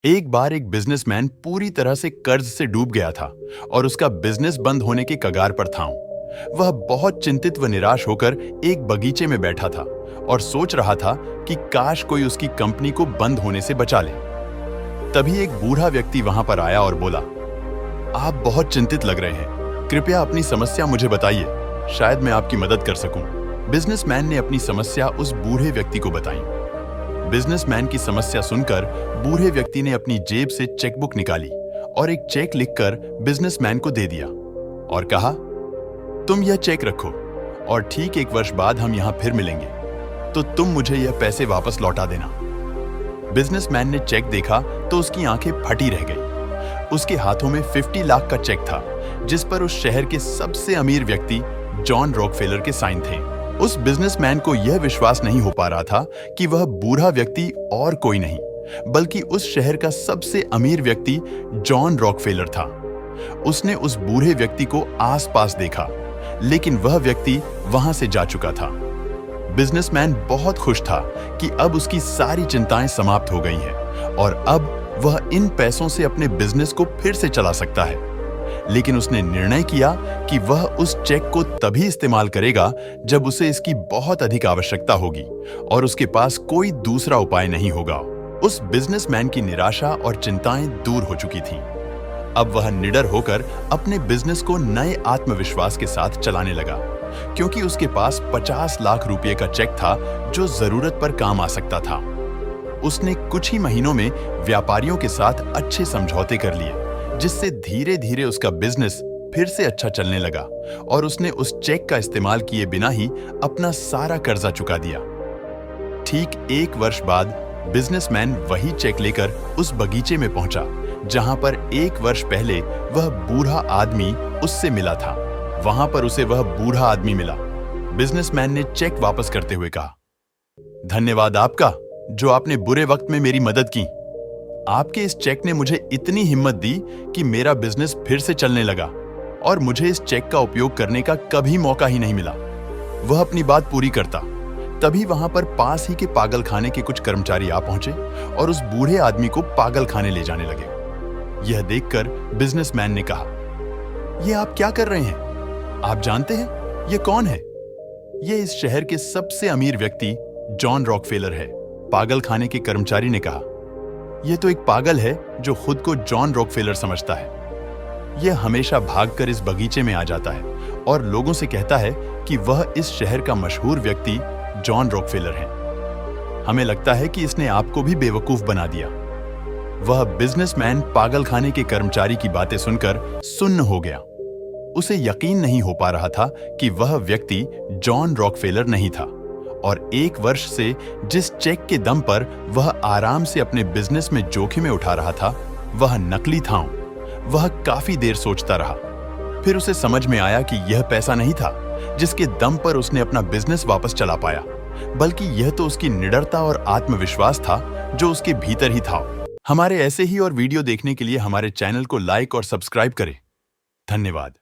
एक बार एक बिजनेसमैन पूरी तरह से कर्ज से डूब गया था और उसका बिजनेस बंद होने के कगार पर था। वह बहुत चिंतित व निराश होकर एक बगीचे में बैठा था और सोच रहा था कि काश कोई उसकी कंपनी को बंद होने से बचा ले। तभी एक बूढ़ा व्यक्ति वहां पर आया और बोला, आप बहुत चिंतित लग रहे हैं, कृपया अपनी समस्या मुझे बताइए, शायद मैं आपकी मदद कर सकूं। बिजनेसमैन ने अपनी समस्या उस बूढ़े व्यक्ति को बताई। बिजनेसमैन की समस्या सुनकर बूढ़े व्यक्ति ने अपनी जेब से चेकबुक निकाली और एक चेक लिखकर बिजनेसमैन को दे दिया और कहा, तुम यह चेक रखो और ठीक 1 वर्ष बाद हम यहां फिर मिलेंगे, तो तुम मुझे यह पैसे वापस लौटा देना। बिजनेसमैन ने चेक देखा तो उसकी आंखें फटी रह गई। उसके हाथों में 50 लाख का चेक था, जिस पर उस शहर के सबसे अमीर व्यक्ति जॉन रॉकफेलर के साइन थे। उस बिजनेसमैन को यह विश्वास नहीं हो पा रहा था कि वह बूढ़ा व्यक्ति और कोई नहीं, बल्कि उस शहर का सबसे अमीर व्यक्ति जॉन रॉकफेलर था। उसने उस बूढ़े व्यक्ति को आसपास देखा, लेकिन वह व्यक्ति वहां से जा चुका था। बिजनेसमैन बहुत खुश था कि अब उसकी सारी चिंताएं समाप्त हो गई हैं और अब वह इन पैसों से अपने बिजनेस को फिर से चला सकता है। लेकिन उसने निर्णय किया कि वह उस चेक को तभी इस्तेमाल करेगा जब उसे इसकी बहुत अधिक आवश्यकता होगी और उसके पास कोई दूसरा उपाय नहीं होगा। उस बिजनेसमैन की निराशा और चिंताएं दूर हो चुकी थीं। अब वह निडर होकर अपने बिजनेस को नए आत्मविश्वास के साथ चलाने लगा, क्योंकि उसके पास 50 लाख रुपए का चेक था जो जरूरत पर काम आ सकता था। उसने कुछ ही महीनों में व्यापारियों के साथ अच्छे समझौते कर लिए, जिससे धीरे धीरे उसका बिजनेस फिर से अच्छा चलने लगा और उसने उस चेक का इस्तेमाल किए बिना ही अपना सारा कर्जा चुका दिया। ठीक 1 वर्ष बाद बिजनेसमैन वही चेक लेकर उस बगीचे में पहुंचा जहां पर 1 वर्ष पहले वह बूढ़ा आदमी उससे मिला था। वहां पर उसे वह बूढ़ा आदमी मिला। बिजनेसमैन ने चेक वापस करते हुए कहा, धन्यवाद आपका, जो आपने बुरे वक्त में मेरी मदद की। आपके इस चेक ने मुझे इतनी हिम्मत दी कि मेरा बिजनेस फिर से चलने लगा और मुझे इस चेक का उपयोग करने का कभी मौका ही नहीं मिला। वह अपनी बात पूरी करता। तभी वहां पर पास ही के पागलखाने के कुछ कर्मचारी आ पहुंचे और उस बूढ़े आदमी को पागलखाने ले जाने लगे। यह देखकर बिजनेसमैन ने कहा, यह आप क्या कर रहे हैं? आप जानते हैं यह कौन है? यह इस शहर के सबसे अमीर व्यक्ति जॉन रॉकफेलर है। पागलखाने के कर्मचारी ने कहा, यह तो एक पागल है जो खुद को जॉन रॉकफेलर समझता है। यह हमेशा भागकर इस बगीचे में आ जाता है और लोगों से कहता है कि वह इस शहर का मशहूर व्यक्ति जॉन रॉकफेलर है। हमें लगता है कि इसने आपको भी बेवकूफ बना दिया। वह बिजनेसमैन पागलखाने के कर्मचारी की बातें सुनकर सुन्न हो गया। उसे यकीन नहीं हो पा रहा था कि वह व्यक्ति जॉन रॉकफेलर नहीं था और 1 वर्ष से जिस चेक के दम पर वह आराम से अपने बिजनेस में जोखिमें उठा रहा था, वह नकली था। वह काफी देर सोचता रहा। फिर उसे समझ में आया कि यह पैसा नहीं था जिसके दम पर उसने अपना बिजनेस वापस चला पाया, बल्कि यह तो उसकी निडरता और आत्मविश्वास था जो उसके भीतर ही था। हमारे ऐसे ही और वीडियो देखने के लिए हमारे चैनल को लाइक और सब्सक्राइब करें। धन्यवाद।